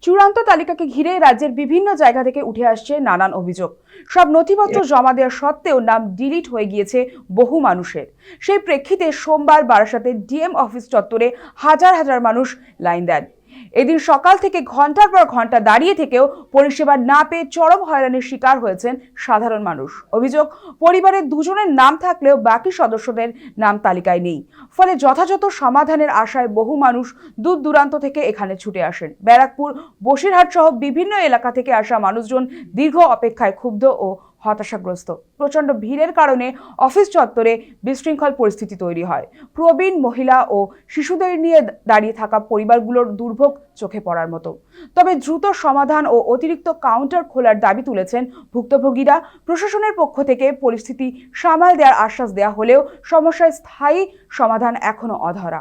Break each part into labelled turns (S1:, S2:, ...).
S1: চূড়ান্ত তালিকাকে ঘিরে রাজ্যের বিভিন্ন জায়গা থেকে উঠে আসছে নানান অভিযোগ। সব নথিপত্র জমা দেওয়া সত্ত্বেও নাম ডিলিট হয়ে গিয়েছে বহু মানুষের। সেই প্রেক্ষিতে সোমবার বারাসাতের ডিএম অফিস চত্বরে হাজার হাজার মানুষ লাইন দেন। এদিন সকাল থেকে ঘন্টার পর ঘন্টা দাঁড়িয়ে থেকেও পরিষেবা না পেয়ে চরম হয়রানির শিকার হয়েছেন সাধারণ মানুষ। অভিযোগ, পরিবারের দুজনের নাম থাকলেও বাকি সদস্যদের নাম তালিকায় নেই। ফলে যথাযথ সমাধানের আশায় বহু মানুষ দূর দূরান্ত থেকে এখানে ছুটে আসেন। ব্যারাকপুর, বসিরহাট সহ বিভিন্ন এলাকা থেকে আসা মানুষজন দীর্ঘ অপেক্ষায় ক্ষুব্ধ ও হতাশাগ্রস্ত। প্রচণ্ড ভিড়ের কারণে অফিস চত্বরে বিশৃঙ্খল পরিস্থিতি তৈরি হয়। প্রবীণ মহিলা ও শিশুদের নিয়ে দাঁড়িয়ে থাকা পরিবারগুলোর দুর্ভোগ চোখে পড়ার মতো। তবে দ্রুত সমাধান ও অতিরিক্ত কাউন্টার খোলার দাবি তুলেছেন ভুক্তভোগীরা। প্রশাসনের পক্ষ থেকে পরিস্থিতি সামাল দেওয়ার আশ্বাস দেওয়া হলেও সমস্যার স্থায়ী সমাধান এখনো অধরা।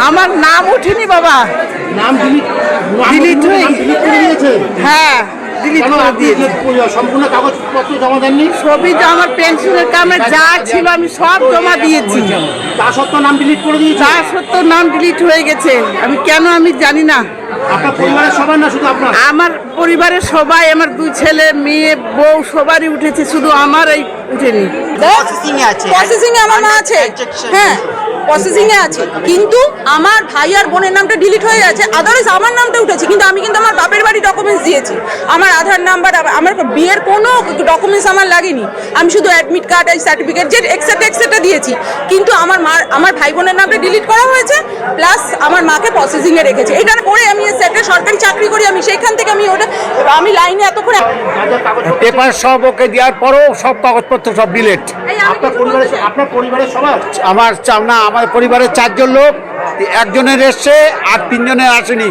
S2: আমার নাম উঠেনি বাবা,
S3: নাম
S2: ডিলিট হয়ে
S3: গিয়েছে।
S2: হ্যাঁ, ডিলিট করে দিয়েছে।
S3: সম্পূর্ণ কাগজপত্র জমা দেননি?
S2: ছবি আমার পেনশনের কামে যা ছিল আমি সব জমা দিয়েছি।
S3: তা সত্ত্বেও নাম ডিলিট করে দিয়েছে?
S2: তা সত্ত্বেও নাম ডিলিট হয়ে গেছে। আমি কেন আমি জানি না।
S3: আপনার পরিবারের সবাই না শুধু আপনার?
S2: আমার পরিবারের সবাই, আমার দুই ছেলে মেয়ে বউ সবারই উঠেছে, শুধু আমার এই উঠেনি।
S4: প্রসেসিং এ আমার মা আছে, হ্যাঁ প্রসেসিং এ আছে, কিন্তু আমার ভাই আর বোনের নামটা ডিলিট হয়ে গেছে। আদারওয়াইজ আমার নামটা উঠেছে, কিন্তু আমি কিন্তু আমার বাপের বাড়ি ডকুমেন্টস দিয়েছি, আমার আধার নাম্বার, আমার বিয়ের কোনো ডকুমেন্টস আমার লাগেনি। আমি শুধু অ্যাডমিট কার্ড, এই সার্টিফিকেট যে এক্সেট্রা দিয়েছি, কিন্তু আমার ভাই বোনের নামটা ডিলিট করা হয়েছে, প্লাস আমার মাকে প্রসেসিং এ রেখেছে। এটা করে আমি একটা সরকারি চাকরি করি, আমি সেইখান থেকে আমি লাইনে এতক্ষণ
S5: পেপার সব ওকে দেওয়ার পরও সব কাগজপত্র সব ডিলিট।
S3: আপনার পরিবারের সবাই?
S5: আমার পরিবারের 4 জন লোক, একজনের এসছে আর 3 জনের আসেনি।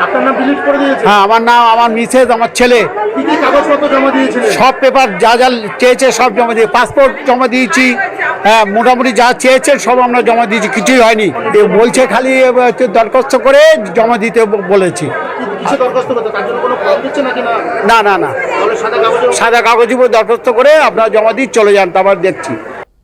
S3: আপনার নাম ডিলিট করে দিয়েছে?
S5: হ্যাঁ, আমার নাম, আমার মিসেস, আমার ছেলে।
S3: কি কি কাগজপত্র জমা দিয়েছিলেন?
S5: সব পেপার যা যা চেয়েছে সব জমা দিয়ে, পাসপোর্ট জমা দিয়েছি, হ্যাঁ মোটামুটি যা চেয়েছে সব আমরা জমা দিয়েছি, কিছুই হয়নি। বলছে খালি দরখাস্ত করে জমা দিতে বলেছি।
S3: দরখাস্ত করতে তার জন্য কোনো ফর্ম দিচ্ছে নাকি?
S5: না,
S3: সাদা কাগজ
S5: সাদা কাগজ দরখাস্ত করে আপনারা জমা দিয়ে চলে যান, তারপর দেখছি।